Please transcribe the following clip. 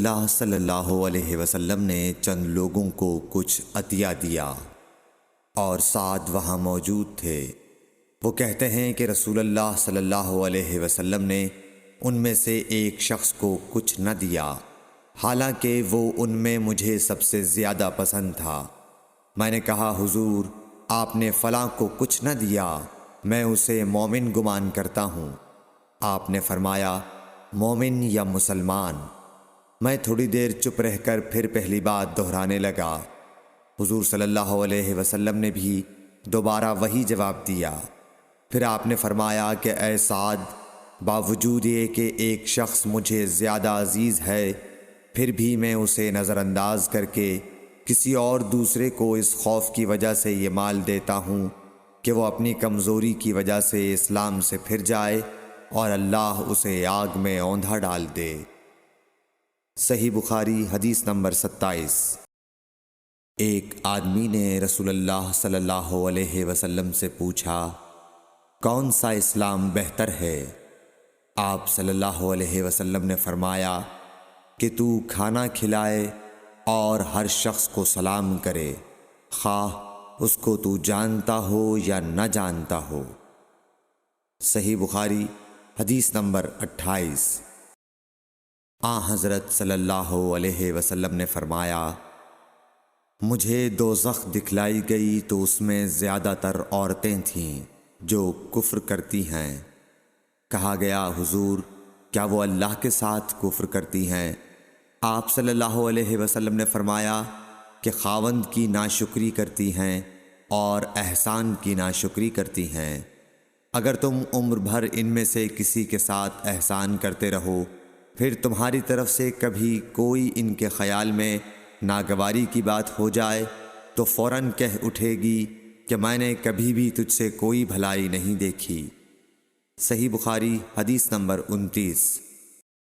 اللہ صلی اللہ علیہ وسلم نے چند لوگوں کو کچھ عطیہ دیا اور سعد وہاں موجود تھے۔ وہ کہتے ہیں کہ رسول اللہ صلی اللہ علیہ وسلم نے ان میں سے ایک شخص کو کچھ نہ دیا، حالانکہ وہ ان میں مجھے سب سے زیادہ پسند تھا۔ میں نے کہا حضور، آپ نے فلاں کو کچھ نہ دیا، میں اسے مومن گمان کرتا ہوں۔ آپ نے فرمایا مومن یا مسلمان؟ میں تھوڑی دیر چپ رہ کر پھر پہلی بات دہرانے لگا۔ حضور صلی اللہ علیہ وسلم نے بھی دوبارہ وہی جواب دیا۔ پھر آپ نے فرمایا کہ اے سعد، باوجود یہ کہ ایک شخص مجھے زیادہ عزیز ہے، پھر بھی میں اسے نظر انداز کر کے کسی اور دوسرے کو اس خوف کی وجہ سے یہ مال دیتا ہوں کہ وہ اپنی کمزوری کی وجہ سے اسلام سے پھر جائے اور اللہ اسے آگ میں اوندھا ڈال دے۔ صحیح بخاری حدیث نمبر 27۔ ایک آدمی نے رسول اللہ صلی اللہ علیہ وسلم سے پوچھا، کون سا اسلام بہتر ہے؟ آپ صلی اللہ علیہ وسلم نے فرمایا کہ تو کھانا کھلائے اور ہر شخص کو سلام کرے، خواہ اس کو تو جانتا ہو یا نہ جانتا ہو۔ صحیح بخاری حدیث نمبر 28۔ حضرت صلی اللہ علیہ وسلم نے فرمایا، مجھے دوزخ دکھلائی گئی تو اس میں زیادہ تر عورتیں تھیں جو کفر کرتی ہیں۔ کہا گیا حضور، کیا وہ اللہ کے ساتھ کفر کرتی ہیں؟ آپ صلی اللہ علیہ وسلم نے فرمایا کہ خاوند کی ناشکری کرتی ہیں اور احسان کی ناشکری کرتی ہیں۔ اگر تم عمر بھر ان میں سے کسی کے ساتھ احسان کرتے رہو، پھر تمہاری طرف سے کبھی کوئی ان کے خیال میں ناگواری کی بات ہو جائے تو فوراً کہہ اٹھے گی کہ میں نے کبھی بھی تجھ سے کوئی بھلائی نہیں دیکھی۔ صحیح بخاری حدیث نمبر 29۔